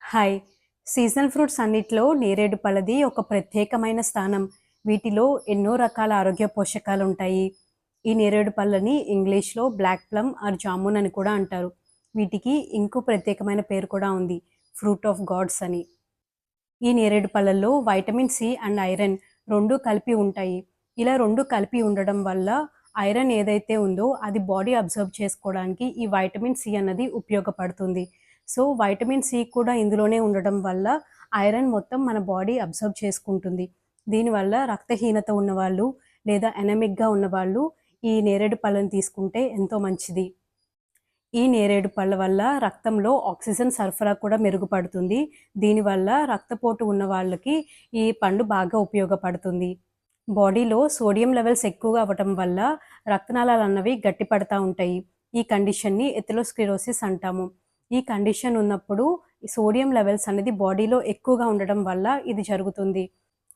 Hi! Seasonal fruits అన్నిట్లో నేరేడు పళ్ళది ఒక ప్రత్యేకమైన స్థానం. వీటిలో ఎన్నో రకాల ఆరోగ్య పోషకాలుంటాయి. ఈ నేరేడు పళ్ళని ఇంగ్లీష్‌లో బ్లాక్ ప్లమ్ ఆర్ జామున్ అని కూడా అంటారు. వీటికి ఇంకో ప్రత్యేకమైన పేరు కూడా ఉంది. ఫ్రూట్ ఆఫ్ గాడ్స్ అని. ఈ నేరేడు పళ్ళల్లో వైటమిన్ సి అండ్ ఐరన్ 2 కలిపి ఉంటాయి. ఇలా 2 కలిపి ఉండడం వల్ల ఐరన్ ఏదైతే ఉందో అది బాడీ అబ్జర్వ్ చేసుకోవడానికి ఈ వైటమిన్ సి అన్నది ఉపయోగపడుతుంది. సో, వైటమిన్ సి కూడా ఇందులోనే ఉండడం వల్ల ఐరన్ మొత్తం మన బాడీ అబ్జర్వ్ చేసుకుంటుంది. దీనివల్ల రక్తహీనత ఉన్నవాళ్ళు లేదా ఎనమిక్‌గా ఉన్నవాళ్ళు ఈ నేరేడు పళ్ళని తీసుకుంటే ఎంతో మంచిది. ఈ నేరేడు పళ్ళ వల్ల రక్తంలో ఆక్సిజన్ సరఫరా కూడా మెరుగుపడుతుంది. దీనివల్ల రక్తపోటు ఉన్న వాళ్ళకి ఈ పండు బాగా ఉపయోగపడుతుంది. బాడీలో సోడియం లెవెల్స్ ఎక్కువగా అవ్వటం వల్ల రక్తనాళాలన్నవి గట్టిపడతా ఉంటాయి. ఈ కండిషన్‌ని ఎథెరోస్క్లెరోసిస్ అంటాము. ఈ కండిషన్ ఉన్నప్పుడు ఈ సోడియం లెవెల్స్ అనేది బాడీలో ఎక్కువగా ఉండడం వల్ల ఇది జరుగుతుంది.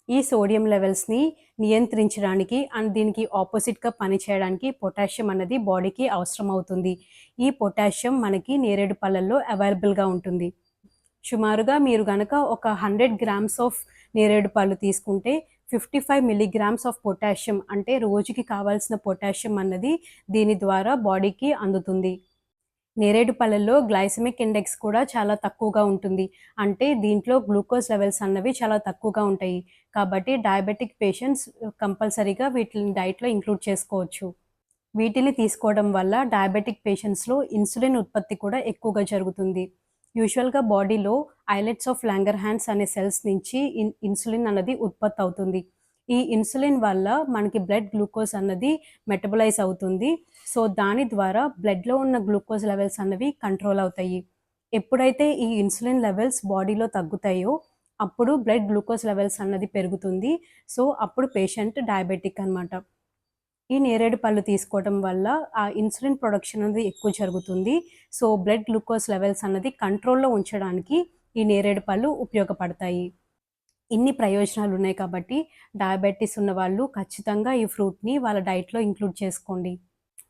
ఈ సోడియం లెవెల్స్‌ని నియంత్రించడానికి అండ్ దీనికి ఆపోజిట్‌గా పనిచేయడానికి పొటాషియం అన్నది బాడీకి అవసరమవుతుంది. ఈ పొటాషియం మనకి నేరేడు పళ్ళల్లో అవైలబుల్‌గా ఉంటుంది. సుమారుగా మీరు గనక ఒక 100 గ్రామ్స్ ఆఫ్ నేరేడు పళ్ళు తీసుకుంటే 55 మిల్లీగ్రామ్స్ ఆఫ్ పొటాషియం అంటే రోజుకి కావాల్సిన పొటాషియం అన్నది దీని ద్వారా బాడీకి అందుతుంది. నేరేడు పళ్ళల్లో గ్లైసెమిక్ ఇండెక్స్ కూడా చాలా తక్కువగా ఉంటుంది. అంటే దీంట్లో గ్లూకోజ్ లెవెల్స్ అన్నవి చాలా తక్కువగా ఉంటాయి. కాబట్టి డయాబెటిక్ పేషెంట్స్ కంపల్సరీగా వీటిని డైట్‌లో ఇంక్లూడ్ చేసుకోవచ్చు. వీటిని తీసుకోవడం వల్ల డయాబెటిక్ పేషెంట్స్‌లో ఇన్సులిన్ ఉత్పత్తి కూడా ఎక్కువగా జరుగుతుంది. యూజువల్‌గా బాడీలో ఐలెట్స్ ఆఫ్ లాంగర్హాన్స్ అనే సెల్స్ నుంచి ఇన్సులిన్ అన్నది ఉత్పత్తి అవుతుంది. ఈ ఇన్సులిన్ వల్ల మనకి బ్లడ్ గ్లూకోజ్ అన్నది మెటబలైజ్ అవుతుంది. సో, దాని ద్వారా బ్లడ్‌లో ఉన్న గ్లూకోజ్ లెవెల్స్ అన్నవి కంట్రోల్ అవుతాయి. ఎప్పుడైతే ఈ ఇన్సులిన్ లెవెల్స్ బాడీలో తగ్గుతాయో, అప్పుడు బ్లడ్ గ్లూకోజ్ లెవెల్స్ అన్నది పెరుగుతుంది. సో, అప్పుడు పేషెంట్ డయాబెటిక్ అనమాట. ఈ నేరేడు పళ్ళు తీసుకోవడం వల్ల ఆ ఇన్సులిన్ ప్రొడక్షన్ అనేది ఎక్కువ జరుగుతుంది. సో, బ్లడ్ గ్లూకోజ్ లెవెల్స్ అన్నది కంట్రోల్‌లో ఉంచడానికి ఈ నేరేడు పళ్ళు ఉపయోగపడతాయి. ఇన్ని ప్రయోజనాలున్నాయి కాబట్టి డయాబెటిస్ ఉన్నవాళ్ళు ఖచ్చితంగా ఈ ఫ్రూట్‌ని వాళ్ళ డైట్‌లో ఇంక్లూడ్ చేసుకోండి.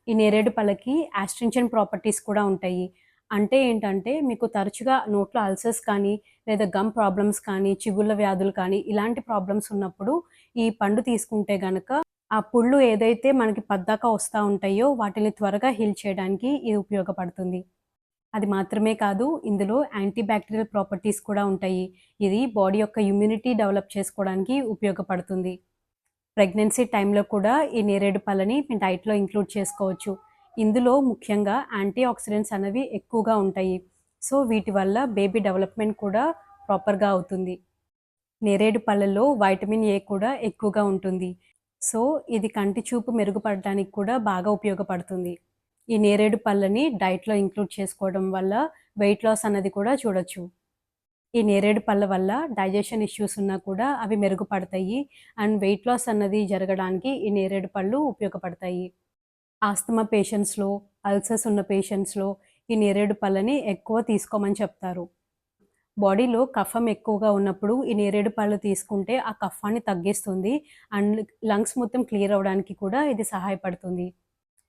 ఈ నేరేడు పళ్ళకి యాస్ట్రింజెంట్ ప్రాపర్టీస్ కూడా ఉంటాయి. అంటే ఏంటంటే మీకు తరచుగా నోట్లో అల్సర్స్ కానీ, లేదా గమ్ ప్రాబ్లమ్స్ కానీ, చిగుళ్ళ వ్యాధులు కానీ ఇలాంటి ప్రాబ్లమ్స్ ఉన్నప్పుడు ఈ పండు తీసుకుంటే గనక ఆ పుళ్ళు ఏదైతే మనకి పద్దాక వస్తా ఉంటాయో వాటిని త్వరగా హీల్ చేయడానికి ఇది ఉపయోగపడుతుంది. అది మాత్రమే కాదు, ఇందులో యాంటీ బ్యాక్టీరియల్ ప్రాపర్టీస్ కూడా ఉంటాయి. ఇది బాడీ యొక్క ఇమ్యూనిటీ డెవలప్ చేసుకోవడానికి ఉపయోగపడుతుంది. ప్రెగ్నెన్సీ టైంలో కూడా ఈ నేరేడు పళ్ళని మీ డైట్‌లో ఇంక్లూడ్ చేసుకోవచ్చు. ఇందులో ముఖ్యంగా యాంటీ ఆక్సిడెంట్స్ అనేవి ఎక్కువగా ఉంటాయి. సో, వీటి వల్ల బేబీ డెవలప్‌మెంట్ కూడా ప్రాపర్‌గా అవుతుంది. నేరేడు పళ్ళల్లో వైటమిన్ ఏ కూడా ఎక్కువగా ఉంటుంది. సో, ఇది కంటి చూపు మెరుగుపడటానికి కూడా బాగా ఉపయోగపడుతుంది. ఈ నేరేడు పళ్ళని డైట్‌లో ఇంక్లూడ్ చేసుకోవడం వల్ల వెయిట్ లాస్ అన్నది కూడా చూడొచ్చు. ఈ నేరేడు పళ్ళ వల్ల డైజెషన్ ఇష్యూస్ ఉన్నా కూడా అవి మెరుగుపడతాయి. అండ్ వెయిట్ లాస్ అన్నది జరగడానికి ఈ నేరేడు పళ్ళు ఉపయోగపడతాయి. ఆస్తమా పేషెంట్స్‌లో, అల్సర్స్ ఉన్న పేషెంట్స్‌లో ఈ నేరేడు పళ్ళని ఎక్కువ తీసుకోమని చెప్తారు. బాడీలో కఫం ఎక్కువగా ఉన్నప్పుడు ఈ నేరేడు పళ్ళు తీసుకుంటే ఆ కఫాన్ని తగ్గిస్తుంది. అండ్ లంగ్స్ మొత్తం క్లియర్ అవ్వడానికి కూడా ఇది సహాయపడుతుంది.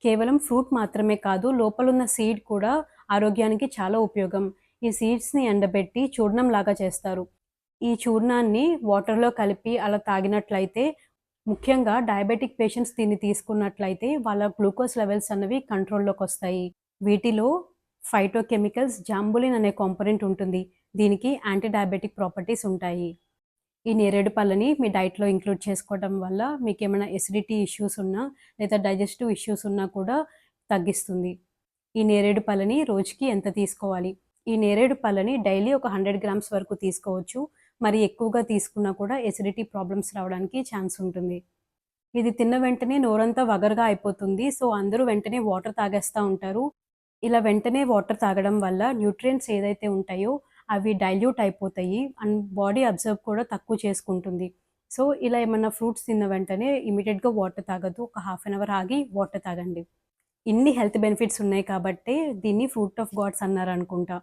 కేవలం ఫ్రూట్ మాత్రమే కాదు, లోపలున్న సీడ్ కూడా ఆరోగ్యానికి చాలా ఉపయోగం. ఈ సీడ్స్‌ని ఎండబెట్టి చూర్ణంలాగా చేస్తారు. ఈ చూర్ణాన్ని వాటర్‌లో కలిపి అలా తాగినట్లయితే, ముఖ్యంగా డయాబెటిక్ పేషెంట్స్ దీన్ని తీసుకున్నట్లయితే వాళ్ళ గ్లూకోజ్ లెవెల్స్ అన్నవి కంట్రోల్‌లోకొస్తాయి. వీటిలో ఫైటోకెమికల్స్ జాంబులిన్ అనే కాంపోనెంట్ ఉంటుంది. దీనికి యాంటీ డయాబెటిక్ ప్రాపర్టీస్ ఉంటాయి. ఈ నేరేడు పళ్ళని మీ డైట్‌లో ఇంక్లూడ్ చేసుకోవడం వల్ల మీకేమైనా ఎసిడిటీ ఇష్యూస్ ఉన్నా, లేదా డైజెస్టివ్ ఇష్యూస్ ఉన్నా కూడా తగ్గిస్తుంది. ఈ నేరేడు పళ్ళని రోజుకి ఎంత తీసుకోవాలి? ఈ నేరేడు పళ్ళని డైలీ ఒక 100 గ్రామ్స్ వరకు తీసుకోవచ్చు. మరి ఎక్కువగా తీసుకున్నా కూడా ఎసిడిటీ ప్రాబ్లమ్స్ రావడానికి ఛాన్స్ ఉంటుంది. ఇది తిన్న వెంటనే నోరంతా వగరుగా అయిపోతుంది. సో, అందరూ వెంటనే వాటర్ తాగేస్తా ఉంటారు. ఇలా వెంటనే వాటర్ తాగడం వల్ల న్యూట్రియంట్స్ ఏదైతే ఉంటాయో అవి డైల్యూట్ అయిపోతాయి. అండ్ బాడీ అబ్జర్వ్ కూడా తక్కువ చేసుకుంటుంది. సో, ఇలా ఏమన్నా ఫ్రూట్స్ తిన్న వెంటనే ఇమ్మీడియేట్‌గా వాటర్ తాగొద్దు. ఒక హాఫ్ అన్ అవర్ ఆగి వాటర్ తాగండి. ఇన్ని హెల్త్ బెనిఫిట్స్ ఉన్నాయి కాబట్టే దీన్ని ఫ్రూట్ ఆఫ్ గాడ్స్ అన్నారనుకుంటా.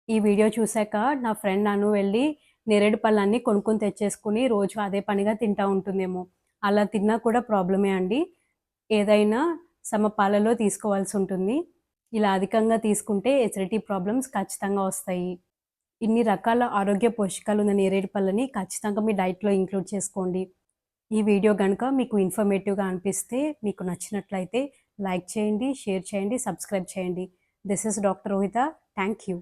ఈ వీడియో చూసాక నా ఫ్రెండ్ అను వెళ్ళి నేరేడు పళ్ళన్నీ కొనుక్కొని తెచ్చేసుకొని రోజు అదే పనిగా తింటా ఉంటుందేమో. అలా తిన్నా కూడా ప్రాబ్లమే అండి. ఏదైనా సమపాలలో తీసుకోవాల్సుంటుంది. ఇలా అధికంగా తీసుకుంటే ఎసిడిటీ ప్రాబ్లమ్స్ ఖచ్చితంగా వస్తాయి. ఇన్ని రకాల ఆరోగ్య పోషకాలు ఉన్న నేరేడు పళ్ళని ఖచ్చితంగా మీ డైట్‌లో ఇంక్లూడ్ చేసుకోండి. ఈ వీడియో గనుక మీకు ఇన్ఫర్మేటివ్‌గా అనిపిస్తే, మీకు నచ్చినట్లయితే లైక్ చేయండి, షేర్ చేయండి, సబ్స్క్రైబ్ చేయండి. This is doctor Rohitha. Thank you.